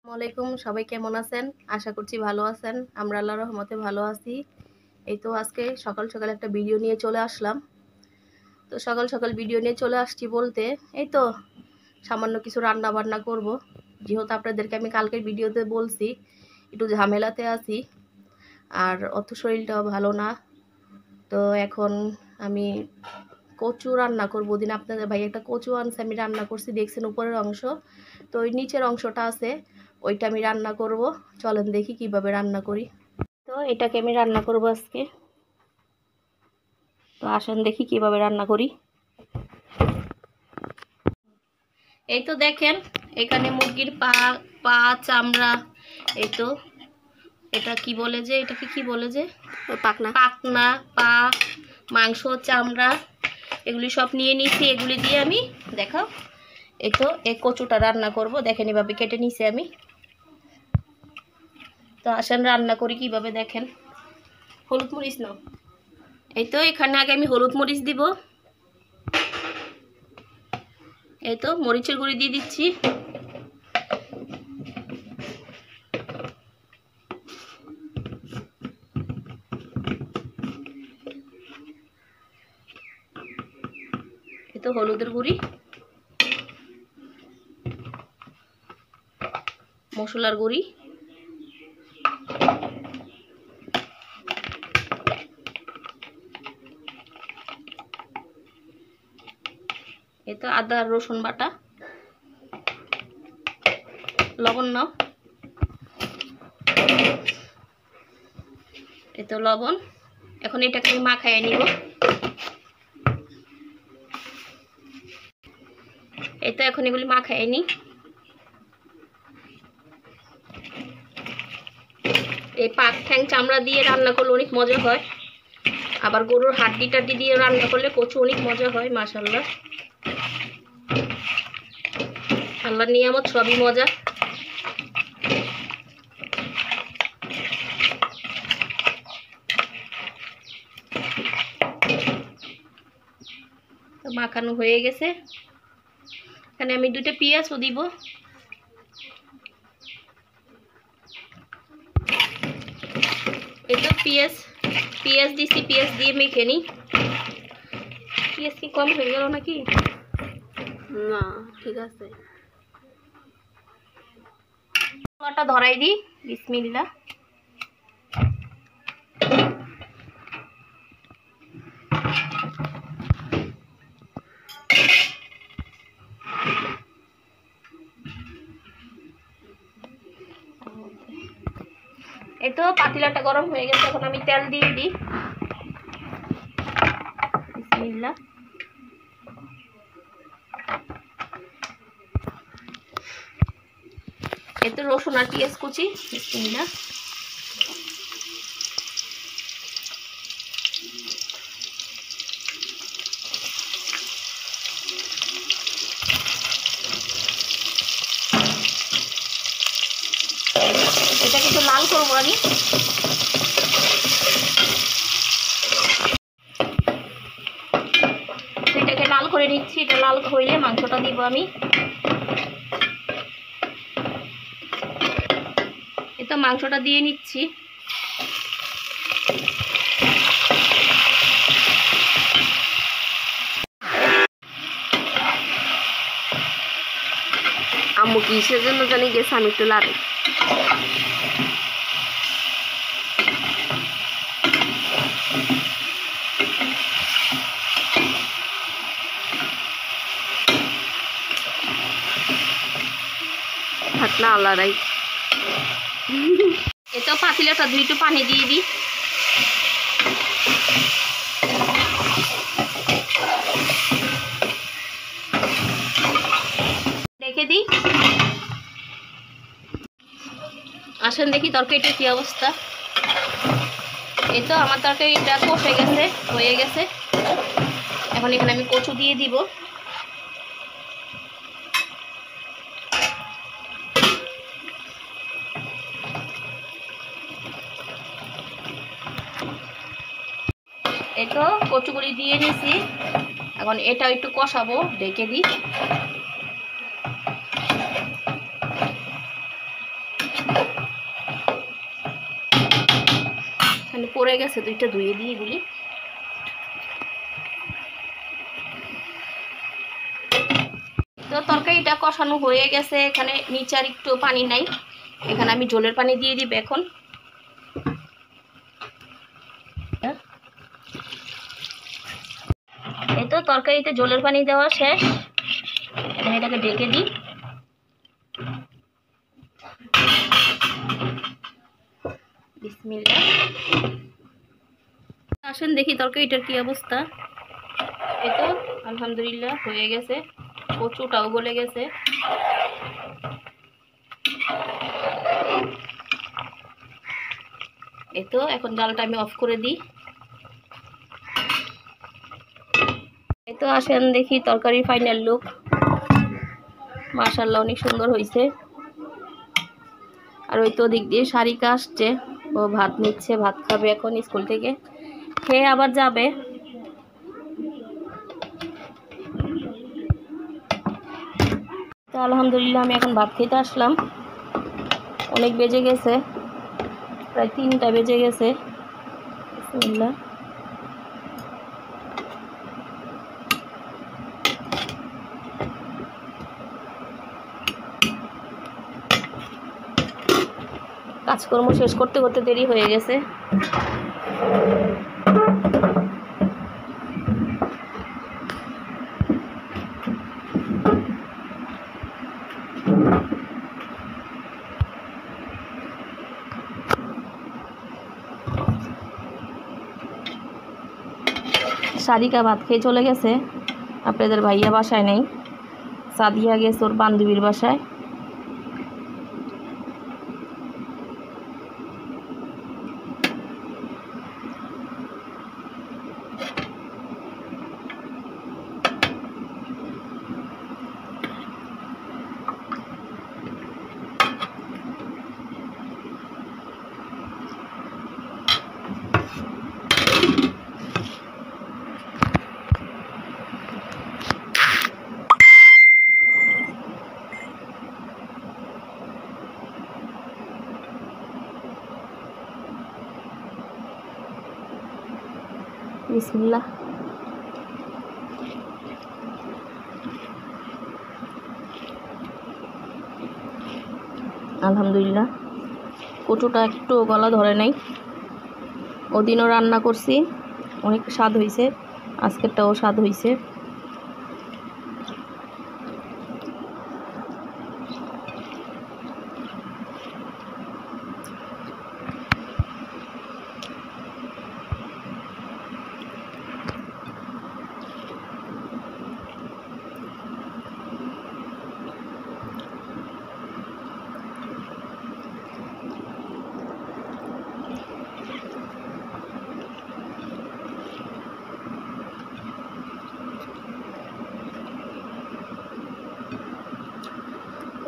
আসসালামাইকুম, সবাই কেমন আছেন? আশা করছি ভালো আছেন। আমরা আল্লাহর রহমতে ভালো আছি। এই তো আজকে সকাল সকাল একটা ভিডিও নিয়ে চলে আসলাম। তো সকাল সকাল ভিডিও নিয়ে চলে আসছি বলতে এই তো সামান্য কিছু রান্না বান্না করব। যেহেতু আপনাদেরকে আমি কালকের ভিডিওতে বলছি একটু ঝামেলাতে আছি আর অত শরীরটাও ভালো না। তো এখন আমি কচু রান্না করবো। দিন আপনাদের ভাই একটা কচু আনছে, আমি রান্না করছি, দেখছেন উপরের অংশ। তো ওই নিচের অংশটা আছে, ওইটা আমি রান্না করব। চলেন দেখি কিভাবে রান্না করি। তো এটাকে আমি রান্না করব আজকে। তো আসেন দেখি কিভাবে রান্না করি। এই তো দেখেন এখানে মুরগির পা পা চামড়া, এই তো এটা কি বলে যে, এটাকে কি বলে যে, পাখনা পাখনা পা মাংস চামড়া এগুলি সব নিয়ে নিচ্ছি। এগুলি দিয়ে আমি দেখাও এই তো এই কচুটা রান্না করব। দেখেন এভাবে কেটে নিছি আমি। তো আসেন রান্না করি কিভাবে দেখেন। হলুদ মরিচ নাও। এই তো এখানে আগে আমি হলুদ মরিচ দিব। এই তো মরিচের গুঁড়ি দিয়ে দিচ্ছি। এই তো হলুদের গুঁড়ি, মশলার গুঁড়ি, এই তো আদা রসুন বাটা, লবণ নাও। এই তো লবণ। এখন এটাকে আমি মাখাইয়ে নিব। এই তো এখন এগুলি মাখাইয়ে নিই। এই পাক ঠ্যাং চামড়া দিয়ে রান্না করলে অনেক মজা হয়, আবার গরুর হাড্ডি টাড্ডি দিয়ে রান্না করলে কচু অনেক মজা হয়। মাশাআল্লাহ, আল্লাহর নিয়ামত, সবই মজা। তো মাখানো হয়ে গেছে। এখানে আমি 2টা পেঁয়াজও দিব। এই তো পেঁয়াজ দিছি, পেঁয়াজ দিয়ে মেখে নিই। পেঁয়াজ কি কম হয়ে গেল নাকি? না, ঠিক আছে। মশলাটা ধরাই দিই। বিসমিল্লাহ। এই তো পাতিলাটা গরম হয়ে গেছে, এখন আমি তেল দিয়ে দিই। বিসমিল্লাহ। এই তো রসুন আর পেঁয়াজ কুচি। বিসমিল্লাহ। এটা কিন্তু লাল করবো আমি। এটাকে লাল করে নিচ্ছি। এটা লাল হইলে মাংসটা দিব আমি। এই তো মাংসটা দিয়ে নিচ্ছি। আম্মু কিসের জন্য জানি গেছে, আমি একটু লাড়ে। থাক না আলাদাই। এটা পাতিলাটা ধুই, একটু পানি দিয়ে দিই। রেখে দিই। আসেন দেখি তরকারিটার কি অবস্থা। এই তো আমার তরকারিটা কষে গেছে, হয়ে গেছে। এখন এখানে আমি কচু দিয়ে দিব। এই তো কচুগুলি দিয়ে নিছি। এখন এটা একটু কষাবো, ঢেকে দিই। এখানে পড়ে গেছে, দুইটা ধুয়ে দিয়ে এগুলি। তো তরকারিটা কষানো হয়ে গেছে, এখানে নিচে আর একটু পানি নাই, এখানে আমি ঝোলের পানি দিয়ে দিব এখন। এই তো তরকারিতে ঝোলের পানি দেওয়া শেষ, এখন এটাকে ঢেকে দিই। বিসমিল্লাহ। আসেন দেখি তরকারিটার কি অবস্থা। এই তো আলহামদুলিল্লাহ হয়ে গেছে, কচুটাও গলে গেছে। এই তো এখন জালটা আমি অফ করে দিই। এই তো আসেন দেখি তরকারির ফাইনাল লুক। মাশাআল্লাহ অনেক সুন্দর হয়েছে। আর ওই তো দিক দিয়ে সারিকা আসছে, ও ভাত নিচ্ছে, ভাত খাবে এখন স্কুল থেকে, খেয়ে আবার যাবে। তো আলহামদুলিল্লাহ আমি এখন ভাত খেতে আসলাম, অনেক বেজে গেছে, প্রায় 3টা বেজে গেছে। বিসমিল্লাহ। কাজকর্ম শেষ করতে করতে দেরি হয়ে গেছে। সারিকা ভাত খেয়ে চলে গেছে, আপনাদের ভাইয়া বাসায় নেই, সাদিয়া গেছে ওর বান্ধবীর বাসায়। বিসমিল্লাহ। আলহামদুলিল্লাহ কচুটা একটু গলা ধরে নাই, ওদিনও রান্না করছি, অনেক স্বাদ হয়েছে, আজকেরটাও স্বাদ হয়েছে।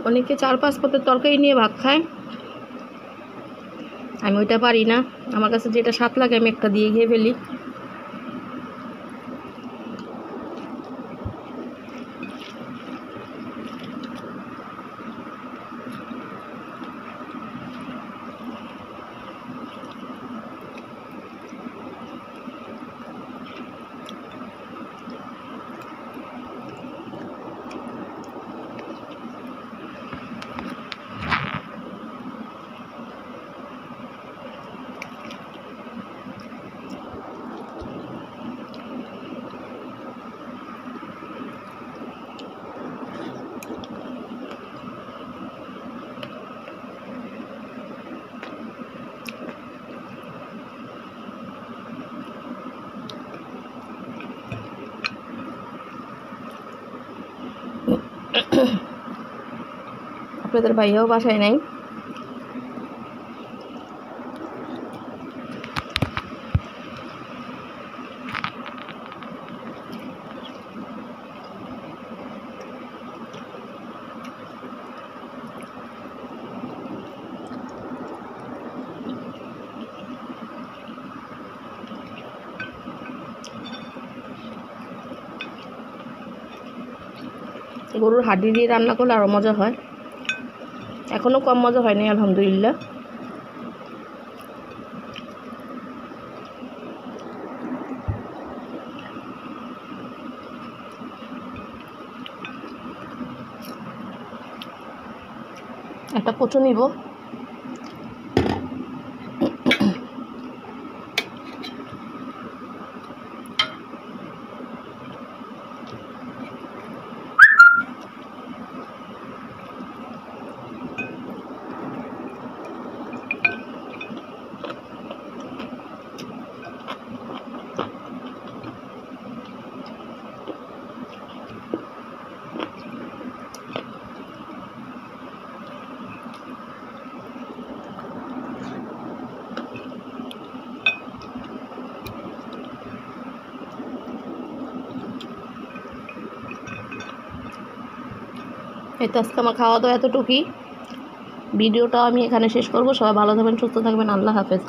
অনেকে 4-5 পদের তরকারি নিয়ে ভাত খায়, আমি ওইটা পারি না, আমার কাছে যেটা স্বাদ লাগে আমি একটা দিয়ে খেয়ে ফেলি। আপনাদের ভাইয়াও বাসায় নাই। গরুর হাড্ডি দিয়ে রান্না করলে আরও মজা হয়। এখনও কম মজা হয়নি আলহামদুলিল্লাহ। একটা কচু নিব। এই তো আজকে আমার খাওয়া দাওয়া এতটুকুই। ভিডিওটা আমি এখানে শেষ করব। সবাই ভালো থাকবেন, সুস্থ থাকবেন। আল্লাহ হাফেজ।